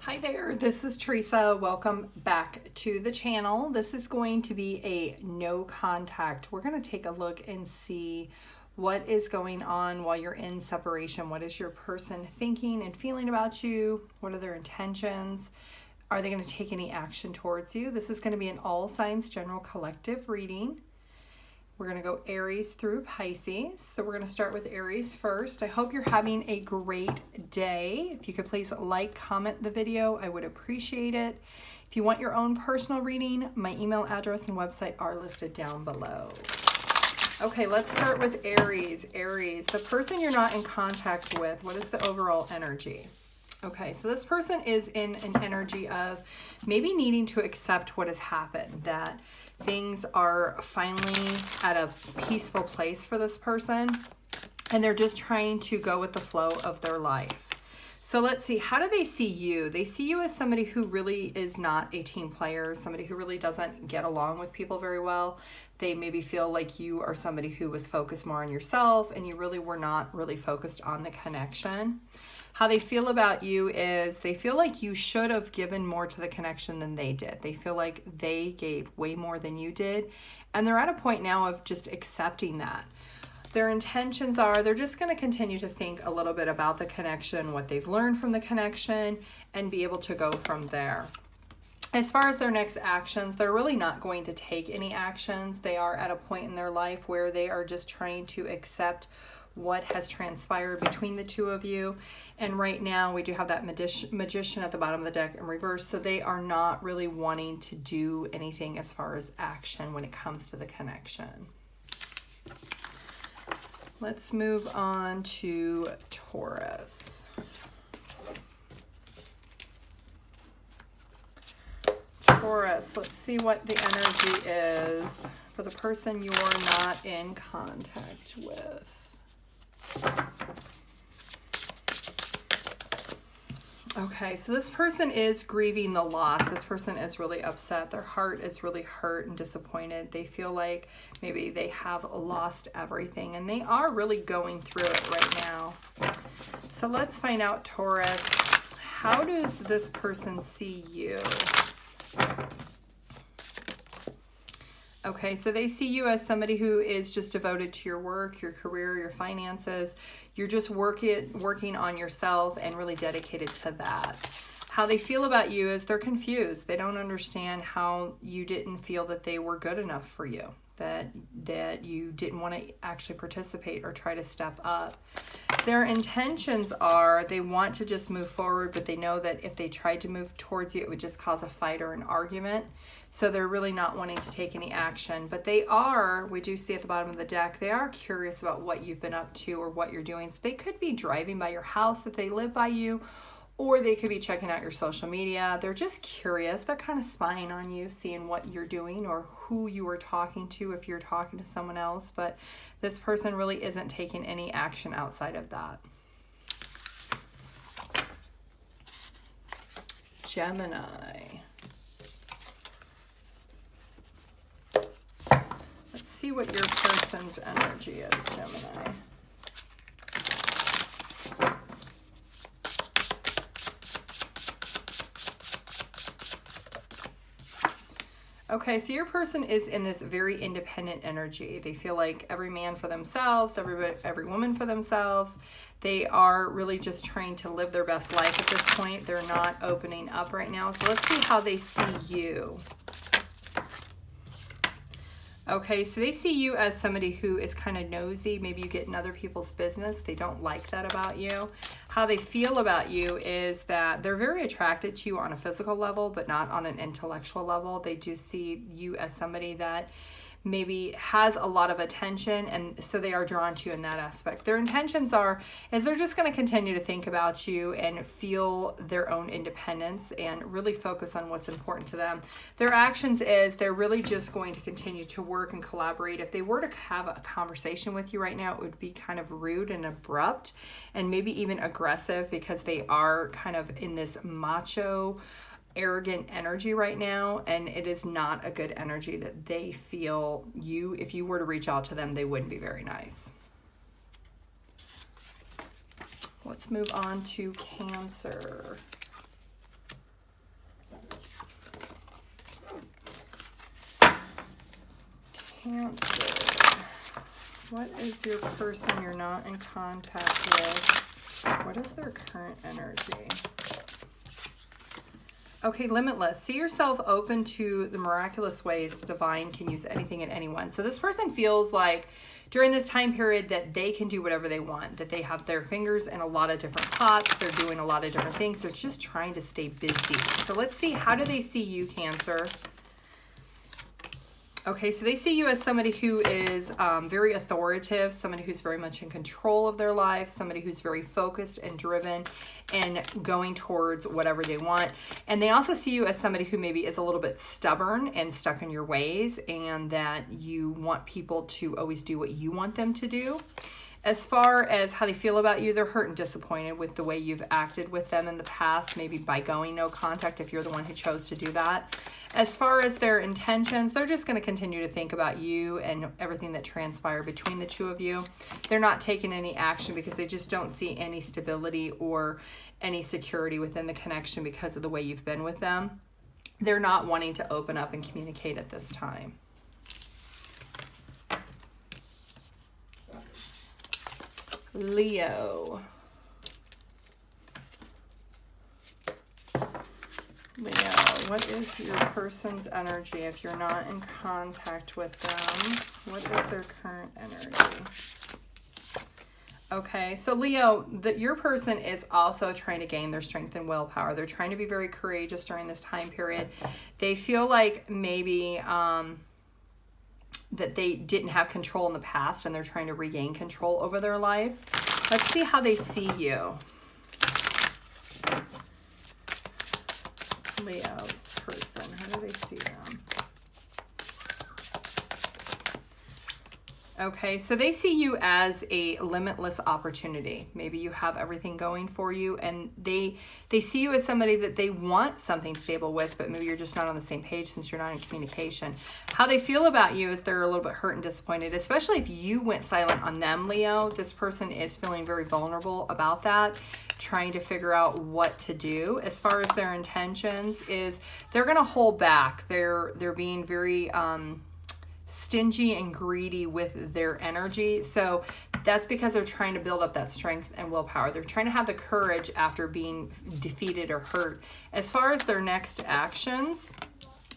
Hi there, this is Teresa. Welcome back to the channel. This is going to be a no contact. We're going to take a look and see what is going on while you're in separation. What is your person thinking and feeling about you? What are their intentions? Are they going to take any action towards you? This is going to be an all signs general collective reading. We're going to go Aries through Pisces. So we're going to start with Aries first. I hope you're having a great day. If you could please like, comment the video, I would appreciate it. If you want your own personal reading, my email address and website are listed down below. Okay, let's start with Aries. Aries, the person you're not in contact with, what is the overall energy? Okay, so this person is in an energy of maybe needing to accept what has happened, that things are finally at a peaceful place for this person, and they're just trying to go with the flow of their life. So let's see, how do they see you? They see you as somebody who really is not a team player, somebody who really doesn't get along with people very well. They maybe feel like you are somebody who was focused more on yourself and you really were not really focused on the connection. How they feel about you is they feel like you should have given more to the connection than they did. They feel like they gave way more than you did. And they're at a point now of just accepting that. Their intentions are they're just going to continue to think a little bit about the connection, what they've learned from the connection, and be able to go from there. As far as their next actions, they're really not going to take any actions. They are at a point in their life where they are just trying to accept what has transpired between the two of you. And right now we do have that magician at the bottom of the deck in reverse. So they are not really wanting to do anything as far as action when it comes to the connection. Let's move on to Taurus. Taurus, let's see what the energy is for the person you're not in contact with. Okay, so this person is grieving the loss. This person is really upset. Their heart is really hurt and disappointed. They feel like maybe they have lost everything, and they are really going through it right now. So let's find out, Taurus, how does this person see you? Okay, so they see you as somebody who is just devoted to your work, your career, your finances. You're just working on yourself and really dedicated to that. How they feel about you is they're confused. They don't understand how you didn't feel that they were good enough for you, that you didn't want to actually participate or try to step up. Their intentions are they want to just move forward, but they know that if they tried to move towards you, it would just cause a fight or an argument. So they're really not wanting to take any action. But they are, we do see at the bottom of the deck, they are curious about what you've been up to or what you're doing. So they could be driving by your house if they live by you, or they could be checking out your social media. They're just curious. They're kind of spying on you, seeing what you're doing or who you are talking to if you're talking to someone else. But this person really isn't taking any action outside of that. Gemini. Let's see what your person's energy is, Gemini. Okay, so your person is in this very independent energy. They feel like every man for themselves, every woman for themselves. They are really just trying to live their best life at this point. They're not opening up right now. So let's see how they see you. Okay, so they see you as somebody who is kind of nosy. Maybe you get in other people's business. They don't like that about you. How they feel about you is that they're very attracted to you on a physical level, but not on an intellectual level. They do see you as somebody that maybe has a lot of attention, and so they are drawn to you in that aspect. Their intentions is they're just going to continue to think about you and feel their own independence and really focus on what's important to them. Their actions is they're really just going to continue to work and collaborate. If they were to have a conversation with you right now, it would be kind of rude and abrupt and maybe even aggressive, because they are kind of in this macho, arrogant energy right now, and it is not a good energy that they feel you, if you were to reach out to them, they wouldn't be very nice. Let's move on to Cancer. Cancer. What is your person you're not in contact with? What is their current energy? Okay, limitless. See yourself open to the miraculous ways the divine can use anything and anyone. So this person feels like during this time period that they can do whatever they want, that they have their fingers in a lot of different pots. They're doing a lot of different things. They're just trying to stay busy. So let's see, how do they see you, Cancer? Okay, so they see you as somebody who is very authoritative, somebody who's very much in control of their life, somebody who's very focused and driven and going towards whatever they want. And they also see you as somebody who maybe is a little bit stubborn and stuck in your ways, and that you want people to always do what you want them to do. As far as how they feel about you, they're hurt and disappointed with the way you've acted with them in the past, maybe by going no contact if you're the one who chose to do that. As far as their intentions, they're just going to continue to think about you and everything that transpired between the two of you. They're not taking any action because they just don't see any stability or any security within the connection because of the way you've been with them. They're not wanting to open up and communicate at this time. Leo. Leo, what is your person's energy if you're not in contact with them? What is their current energy? Okay, so Leo, your person is also trying to gain their strength and willpower. They're trying to be very courageous during this time period. They feel like maybe that they didn't have control in the past and they're trying to regain control over their life. Let's see how they see you. Leo's person, how do they see them? Okay, so they see you as a limitless opportunity. Maybe you have everything going for you, and they see you as somebody that they want something stable with, but maybe you're just not on the same page since you're not in communication. How they feel about you is they're a little bit hurt and disappointed, especially if you went silent on them, Leo. This person is feeling very vulnerable about that, trying to figure out what to do. As far as their intentions is they're going to hold back. They're being very stingy and greedy with their energy. So that's because they're trying to build up that strength and willpower. They're trying to have the courage after being defeated or hurt. As far as their next actions,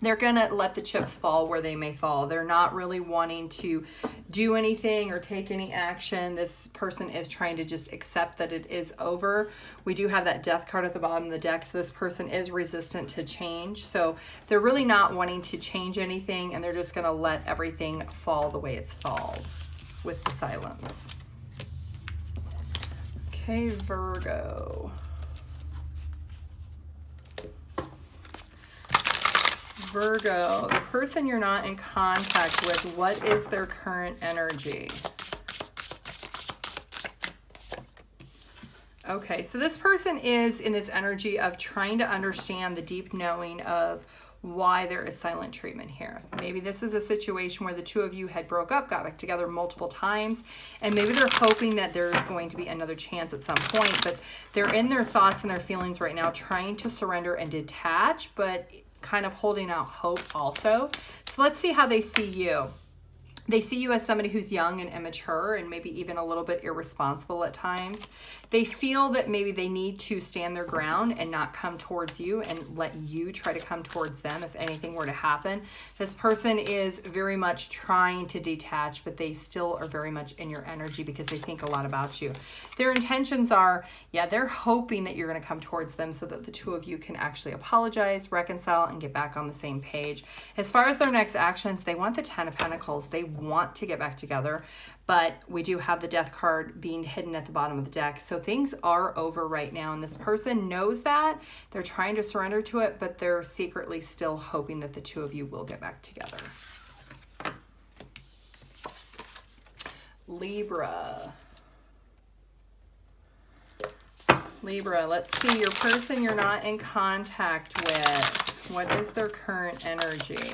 they're going to let the chips fall where they may fall. They're not really wanting to do anything or take any action. This person is trying to just accept that it is over. We do have that death card at the bottom of the deck, so this person is resistant to change. So they're really not wanting to change anything, and they're just going to let everything fall the way it's fallen with the silence. Okay, Virgo. Virgo, the person you're not in contact with, what is their current energy? Okay, so this person is in this energy of trying to understand the deep knowing of why there is silent treatment here. Maybe this is a situation where the two of you had broke up, got back together multiple times, and maybe they're hoping that there's going to be another chance at some point, but they're in their thoughts and their feelings right now, trying to surrender and detach, but kind of holding out hope also. So let's see how they see you. They see you as somebody who's young and immature and maybe even a little bit irresponsible at times. They feel that maybe they need to stand their ground and not come towards you and let you try to come towards them if anything were to happen. This person is very much trying to detach, but they still are very much in your energy because they think a lot about you. Their intentions are, yeah, they're hoping that you're going to come towards them so that the two of you can actually apologize, reconcile, and get back on the same page. As far as their next actions, they want the 10 of Pentacles. They want to get back together, but we do have the death card being hidden at the bottom of the deck. So things are over right now, and this person knows that. They're trying to surrender to it, but they're secretly still hoping that the two of you will get back together. Libra. Libra, let's see your person you're not in contact with. What is their current energy?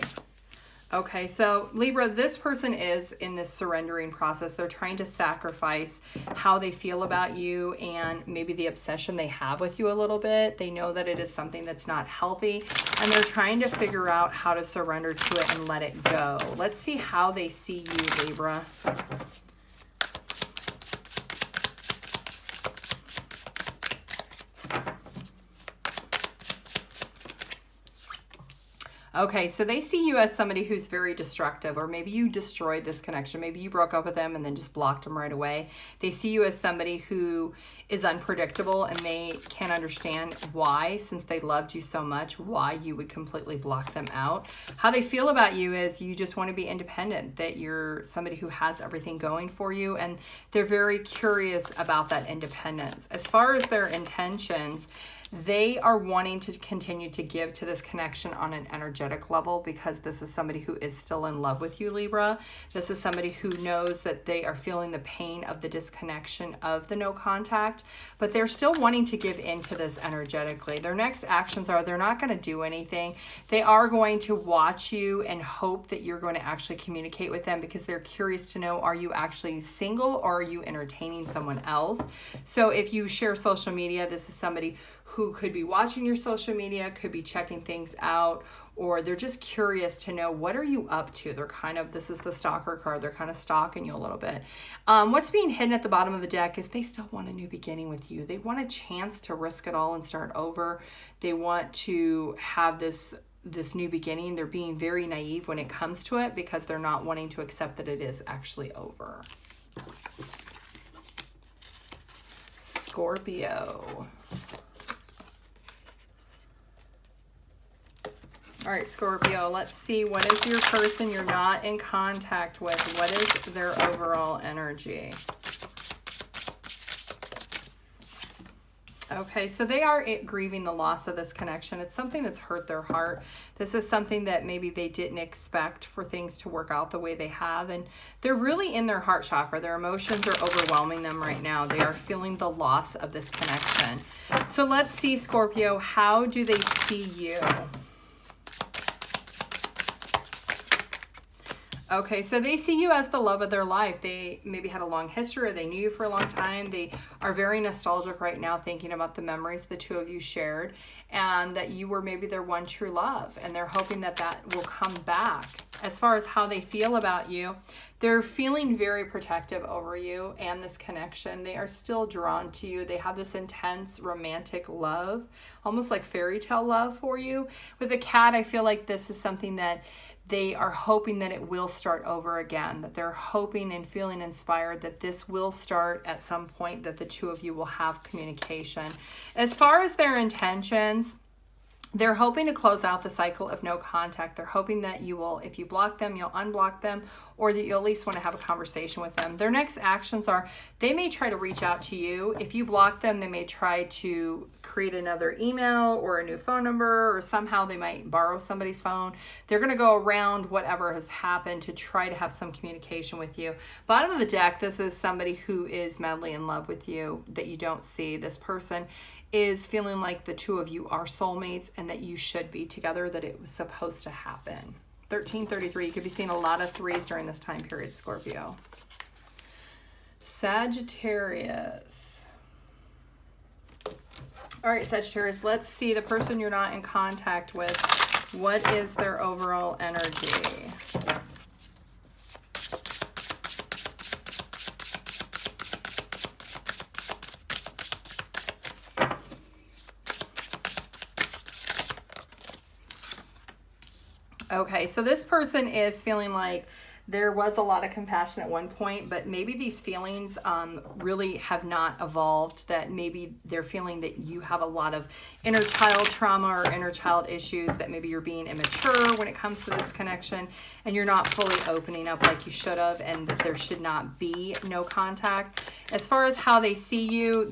Okay, so Libra, this person is in this surrendering process. They're trying to sacrifice how they feel about you and maybe the obsession they have with you a little bit. They know that it is something that's not healthy, and they're trying to figure out how to surrender to it and let it go. Let's see how they see you, Libra. Okay, so they see you as somebody who's very destructive, or maybe you destroyed this connection. Maybe you broke up with them and then just blocked them right away. They see you as somebody who is unpredictable, and they can't understand why, since they loved you so much, why you would completely block them out. How they feel about you is you just want to be independent, that you're somebody who has everything going for you, and they're very curious about that independence. As far as their intentions, they are wanting to continue to give to this connection on an energetic level, because this is somebody who is still in love with you, Libra. This is somebody who knows that they are feeling the pain of the disconnection of the no contact, but they're still wanting to give into this energetically. Their next actions are, they're not going to do anything. They are going to watch you and hope that you're going to actually communicate with them, because they're curious to know, are you actually single or are you entertaining someone else? So if you share social media, this is somebody who could be watching your social media, could be checking things out, or they're just curious to know, what are you up to? They're kind of, this is the stalker card, they're kind of stalking you a little bit. What's being hidden at the bottom of the deck is they still want a new beginning with you. They want a chance to risk it all and start over. They want to have this new beginning. They're being very naive when it comes to it, because they're not wanting to accept that it is actually over. Scorpio. All right, Scorpio, let's see, what is your person you're not in contact with? What is their overall energy? Okay, so they are grieving the loss of this connection. It's something that's hurt their heart. This is something that maybe they didn't expect for things to work out the way they have. And they're really in their heart chakra. Their emotions are overwhelming them right now. They are feeling the loss of this connection. So let's see, Scorpio, how do they see you? Okay, so they see you as the love of their life. They maybe had a long history, or they knew you for a long time. They are very nostalgic right now, thinking about the memories the two of you shared, and that you were maybe their one true love, and they're hoping that that will come back. As far as how they feel about you, they're feeling very protective over you and this connection. They are still drawn to you. They have this intense romantic love, almost like fairy tale love for you. With a cat, I feel like this is something that they are hoping that it will start over again, that they're hoping and feeling inspired that this will start at some point, that the two of you will have communication. As far as their intentions, they're hoping to close out the cycle of no contact. They're hoping that you will, if you block them, you'll unblock them, or that you'll at least want to have a conversation with them. Their next actions are, they may try to reach out to you. If you block them, they may try to create another email or a new phone number, or somehow they might borrow somebody's phone. They're going to go around whatever has happened to try to have some communication with you. Bottom of the deck, this is somebody who is madly in love with you that you don't see. This person is feeling like the two of you are soulmates and that you should be together, that it was supposed to happen. 1333, you could be seeing a lot of threes during this time period, Scorpio. Sagittarius. All right, Sagittarius, let's see the person you're not in contact with. What is their overall energy? Okay, so this person is feeling like there was a lot of compassion at one point, but maybe these feelings really have not evolved, that maybe they're feeling that you have a lot of inner child trauma or inner child issues, that maybe you're being immature when it comes to this connection and you're not fully opening up like you should have, and that there should not be no contact. As far as how they see you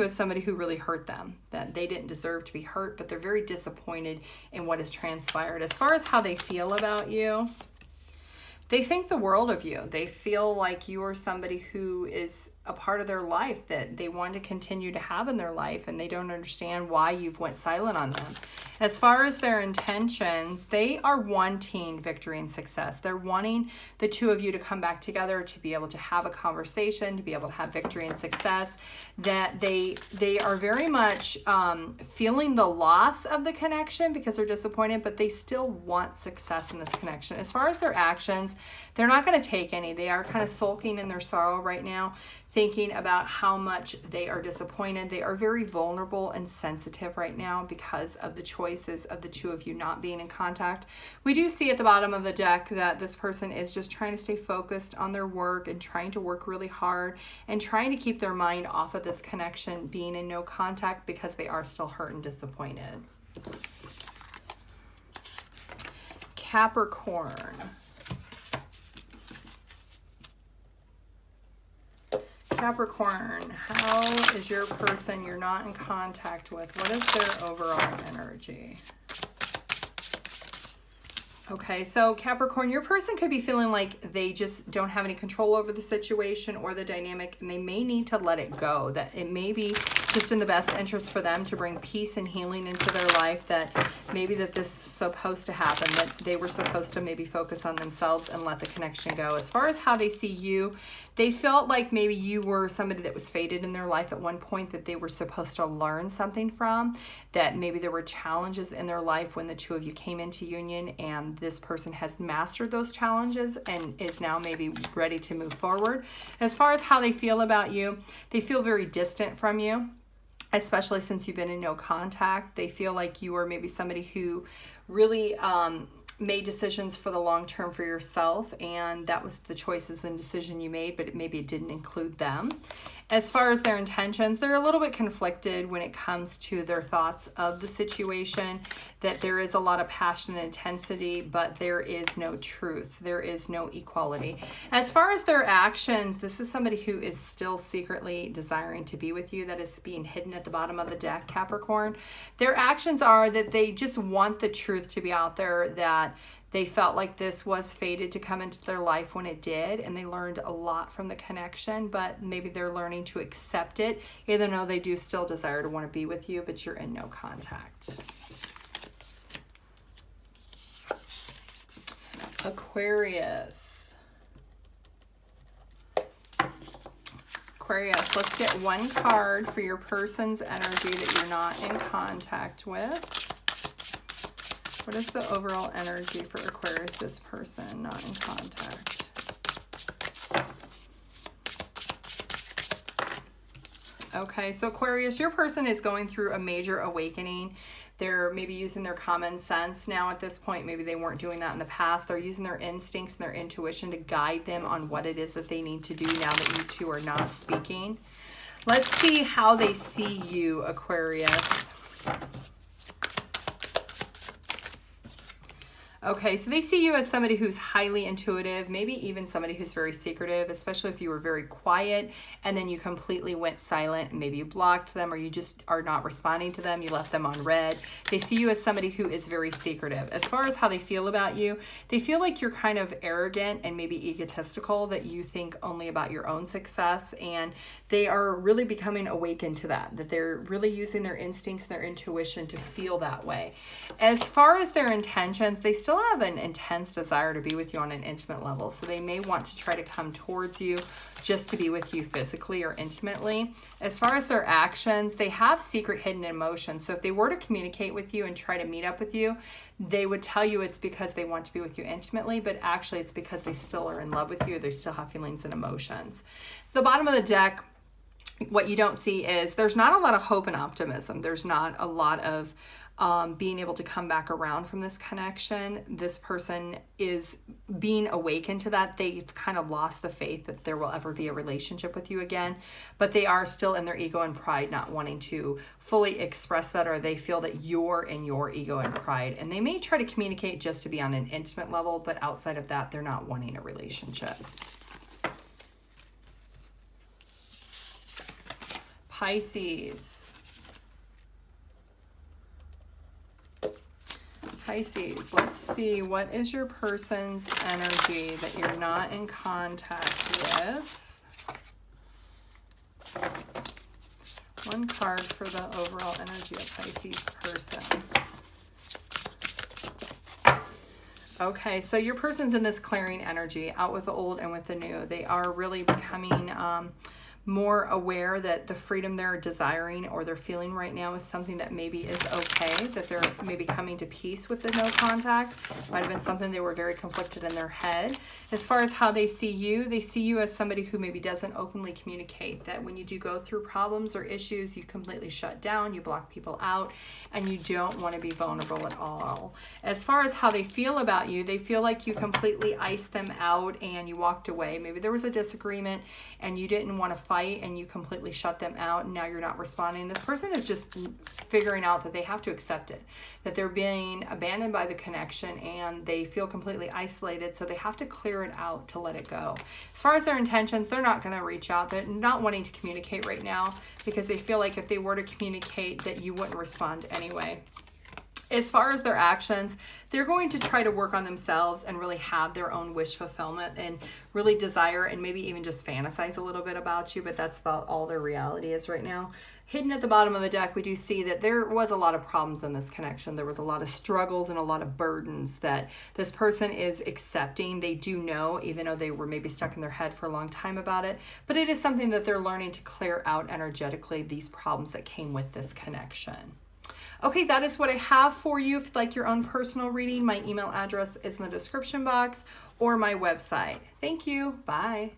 as somebody who really hurt them, that they didn't deserve to be hurt, but they're very disappointed in what has transpired. As far as how they feel about you, they think the world of you. They feel like you are somebody who is a part of their life that they want to continue to have in their life, and they don't understand why you've went silent on them. As far as their intentions, they are wanting victory and success. They're wanting the two of you to come back together, to be able to have a conversation, to be able to have victory and success. That they are very much feeling the loss of the connection because they're disappointed, but they still want success in this connection. As far as their actions, they're not going to take any. They are kind of sulking in their sorrow right now, thinking about how much they are disappointed. They are very vulnerable and sensitive right now because of the choices of the two of you not being in contact. We do see at the bottom of the deck that this person is just trying to stay focused on their work and trying to work really hard and trying to keep their mind off of this connection, being in no contact, because they are still hurt and disappointed. Capricorn. Capricorn, how is your person you're not in contact with? What is their overall energy? Okay, so Capricorn, your person could be feeling like they just don't have any control over the situation or the dynamic, and they may need to let it go. That it may be just in the best interest for them to bring peace and healing into their life, that maybe that this is supposed to happen, that they were supposed to maybe focus on themselves and let the connection go. As far as how they see you, they felt like maybe you were somebody that was fated in their life at one point, that they were supposed to learn something from, that maybe there were challenges in their life when the two of you came into union, and this person has mastered those challenges and is now maybe ready to move forward. As far as how they feel about you, they feel very distant from you, especially since you've been in no contact. They feel like you are maybe somebody who really made decisions for the long term for yourself, and that was the choices and decision you made, but maybe it didn't include them. As far as their intentions, they're a little bit conflicted when it comes to their thoughts of the situation, that there is a lot of passion and intensity, but there is no truth. There is no equality. As far as their actions, this is somebody who is still secretly desiring to be with you. That is being hidden at the bottom of the deck, Capricorn. Their actions are that they just want the truth to be out there, that they felt like this was fated to come into their life when it did, and they learned a lot from the connection, but maybe they're learning to accept it, even though they do still desire to want to be with you, but you're in no contact. Aquarius. Aquarius, let's get one card for your person's energy that you're not in contact with. What is the overall energy for Aquarius, this person not in contact? Okay, so Aquarius, your person is going through a major awakening. They're maybe using their common sense now at this point. Maybe they weren't doing that in the past. They're using their instincts and their intuition to guide them on what it is that they need to do now that you two are not speaking. Let's see how they see you, Aquarius. Okay, so they see you as somebody who's highly intuitive, maybe even somebody who's very secretive, especially if you were very quiet and then you completely went silent and maybe you blocked them or you just are not responding to them, you left them on red. They see you as somebody who is very secretive. As far as how they feel about you, they feel like you're kind of arrogant and maybe egotistical, that you think only about your own success, and they are really becoming awakened to that they're really using their instincts and their intuition to feel that way. As far as their intentions, they still have an intense desire to be with you on an intimate level. So they may want to try to come towards you just to be with you physically or intimately. As far as their actions, they have secret hidden emotions. So if they were to communicate with you and try to meet up with you, they would tell you it's because they want to be with you intimately, but actually it's because they still are in love with you. They still have feelings and emotions. At the bottom of the deck, what you don't see is there's not a lot of hope and optimism. There's not a lot of being able to come back around from this connection. This person is being awakened to that. They've kind of lost the faith that there will ever be a relationship with you again, but they are still in their ego and pride, not wanting to fully express that, or they feel that you're in your ego and pride, and they may try to communicate just to be on an intimate level, but outside of that, they're not wanting a relationship. Pisces. Pisces, let's see, what is your person's energy that you're not in contact with? One card for the overall energy of Pisces person. Okay, so your person's in this clearing energy, out with the old and with the new. They are really becoming more aware that the freedom they're desiring or they're feeling right now is something that maybe is okay, that they're maybe coming to peace with the no contact. Might have been something they were very conflicted in their head. As far as how they see you as somebody who maybe doesn't openly communicate, that when you do go through problems or issues, you completely shut down, you block people out, and you don't want to be vulnerable at all. As far as how they feel about you, they feel like you completely iced them out and you walked away. Maybe there was a disagreement and you didn't want to fight and you completely shut them out and now you're not responding. This person is just figuring out that they have to accept it, that they're being abandoned by the connection and they feel completely isolated, so they have to clear it out to let it go. As far as their intentions, they're not going to reach out. They're not wanting to communicate right now because they feel like if they were to communicate that you wouldn't respond anyway. As far as their actions, they're going to try to work on themselves and really have their own wish fulfillment and really desire and maybe even just fantasize a little bit about you, but that's about all their reality is right now. Hidden at the bottom of the deck, we do see that there was a lot of problems in this connection. There was a lot of struggles and a lot of burdens that this person is accepting. They do know, even though they were maybe stuck in their head for a long time about it, but it is something that they're learning to clear out energetically, these problems that came with this connection. Okay, that is what I have for you. If you'd like your own personal reading, my email address is in the description box or my website. Thank you. Bye.